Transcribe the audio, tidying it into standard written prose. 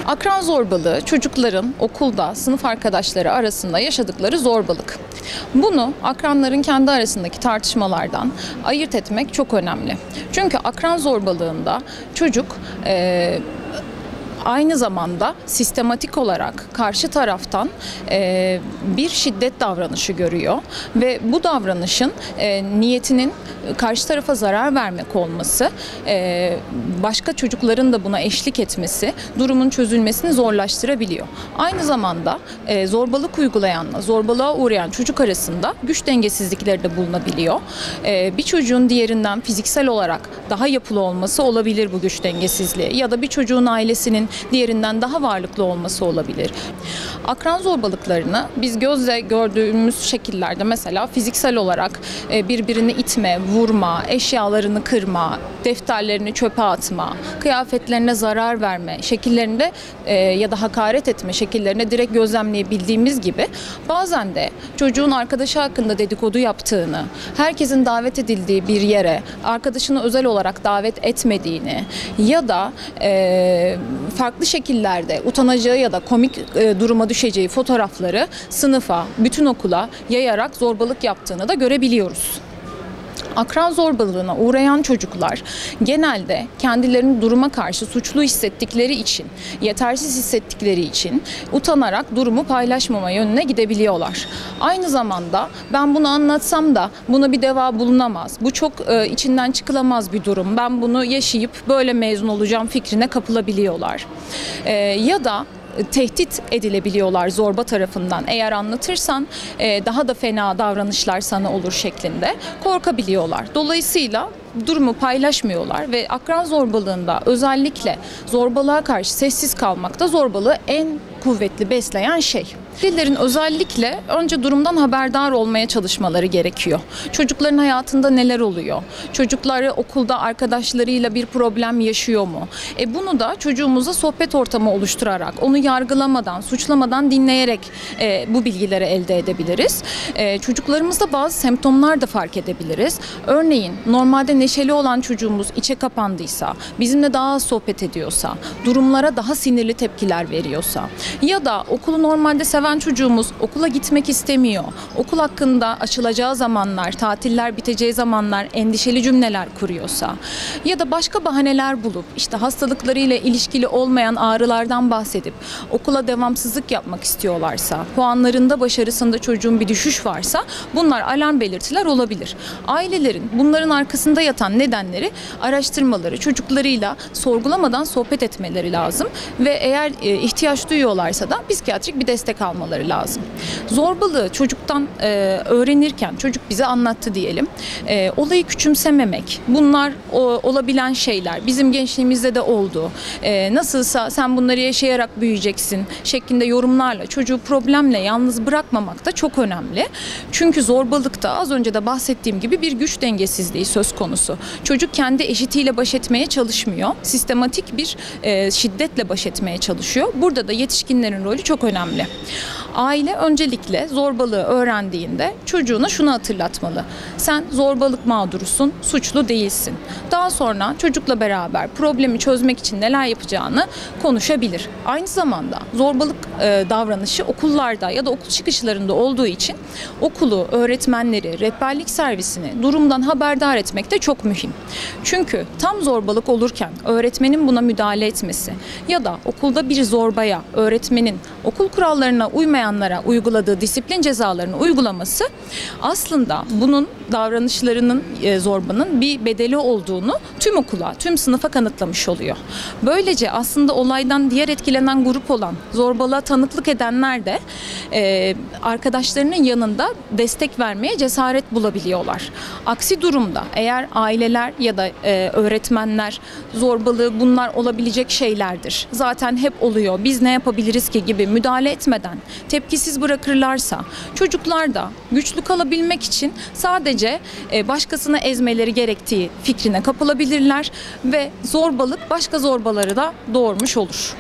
Akran zorbalığı çocukların okulda sınıf arkadaşları arasında yaşadıkları zorbalık. Bunu akranların kendi arasındaki tartışmalardan ayırt etmek çok önemli. Çünkü akran zorbalığında çocuk aynı zamanda sistematik olarak karşı taraftan bir şiddet davranışı görüyor ve bu davranışın niyetinin karşı tarafa zarar vermek olması, başka çocukların da buna eşlik etmesi durumun çözülmesini zorlaştırabiliyor. Aynı zamanda zorbalık uygulayanla zorbalığa uğrayan çocuk arasında güç dengesizlikleri de bulunabiliyor. Bir çocuğun diğerinden fiziksel olarak daha yapılı olması olabilir bu güç dengesizliği ya da bir çocuğun ailesinin diğerinden daha varlıklı olması olabilir. Akran zorbalıklarını biz gözle gördüğümüz şekillerde mesela fiziksel olarak birbirini itme, vurma, eşyalarını kırma, defterlerini çöpe atma, kıyafetlerine zarar verme şekillerinde ya da hakaret etme şekillerine direkt gözlemleyebildiğimiz gibi bazen de çocuğun arkadaşı hakkında dedikodu yaptığını, herkesin davet edildiği bir yere arkadaşını özel olarak davet etmediğini ya da farklı şekillerde utanacağı ya da komik duruma düşeceği fotoğrafları sınıfa, bütün okula yayarak zorbalık yaptığını da görebiliyoruz. Akran zorbalığına uğrayan çocuklar genelde kendilerini duruma karşı suçlu hissettikleri için, yetersiz hissettikleri için utanarak durumu paylaşmama yönüne gidebiliyorlar. Aynı zamanda ben bunu anlatsam da buna bir deva bulunamaz. Bu çok içinden çıkılamaz bir durum. Ben bunu yaşayıp böyle mezun olacağım fikrine kapılabiliyorlar. Ya da tehdit edilebiliyorlar zorba tarafından. Eğer anlatırsan daha da fena davranışlar sana olur şeklinde korkabiliyorlar. Dolayısıyla durumu paylaşmıyorlar ve akran zorbalığında özellikle zorbalığa karşı sessiz kalmak da zorbalığı en kuvvetli besleyen şey. Velilerin özellikle önce durumdan haberdar olmaya çalışmaları gerekiyor. Çocukların hayatında neler oluyor? Çocukları okulda arkadaşlarıyla bir problem yaşıyor mu? Bunu da çocuğumuza sohbet ortamı oluşturarak, onu yargılamadan, suçlamadan dinleyerek bu bilgileri elde edebiliriz. Çocuklarımızda bazı semptomlar da fark edebiliriz. Örneğin normalde neşeli olan çocuğumuz içe kapandıysa, bizimle daha az sohbet ediyorsa, durumlara daha sinirli tepkiler veriyorsa ya da okulu normalde seven çocuğumuz okula gitmek istemiyor. Okul hakkında açılacağı zamanlar, tatiller biteceği zamanlar endişeli cümleler kuruyorsa ya da başka bahaneler bulup işte hastalıklarıyla ilişkili olmayan ağrılardan bahsedip okula devamsızlık yapmak istiyorlarsa, puanlarında, başarısında çocuğun bir düşüş varsa bunlar alarm belirtiler olabilir. Ailelerin bunların arkasında yatan nedenleri araştırmaları, çocuklarıyla sorgulamadan sohbet etmeleri lazım ve eğer ihtiyaç duyuyorlarsa da psikiyatrik bir destek almaları lazım. Zorbalığı çocuktan öğrenirken çocuk bize anlattı diyelim. Olayı küçümsememek. Bunlar olabilen şeyler. Bizim gençliğimizde de oldu. Nasılsa sen bunları yaşayarak büyüyeceksin şeklinde yorumlarla çocuğu problemle yalnız bırakmamak da çok önemli. Çünkü zorbalıkta az önce de bahsettiğim gibi bir güç dengesizliği söz konusu. Çocuk kendi eşitiyle baş etmeye çalışmıyor. Sistematik bir şiddetle baş etmeye çalışıyor. Burada da yetişkinlerin rolü çok önemli. Aile öncelikle zorbalığı öğrendiğinde çocuğuna şunu hatırlatmalı. Sen zorbalık mağdurusun, suçlu değilsin. Daha sonra çocukla beraber problemi çözmek için neler yapacağını konuşabilir. Aynı zamanda zorbalık davranışı okullarda ya da okul çıkışlarında olduğu için okulu, öğretmenleri, rehberlik servisini durumdan haberdar etmek de çok mühim. Çünkü tam zorbalık olurken öğretmenin buna müdahale etmesi ya da okulda bir zorbaya öğretmenin okul kurallarına uymayanlara uyguladığı disiplin cezalarını uygulaması aslında bunun davranışlarının, zorbanın bir bedeli olduğunu tüm okula, tüm sınıfa kanıtlamış oluyor. Böylece aslında olaydan diğer etkilenen grup olan zorbalığa tanıklık edenler de arkadaşlarının yanında destek vermeye cesaret bulabiliyorlar. Aksi durumda eğer aileler ya da öğretmenler zorbalığı bunlar olabilecek şeylerdir, zaten hep oluyor, biz ne yapabiliriz ki gibi müdahale etmeden tepkisiz bırakırlarsa çocuklar da güçlü kalabilmek için sadece başkasını ezmeleri gerektiği fikrine kapılabilirler ve zorbalık başka zorbaları da doğurmuş olur.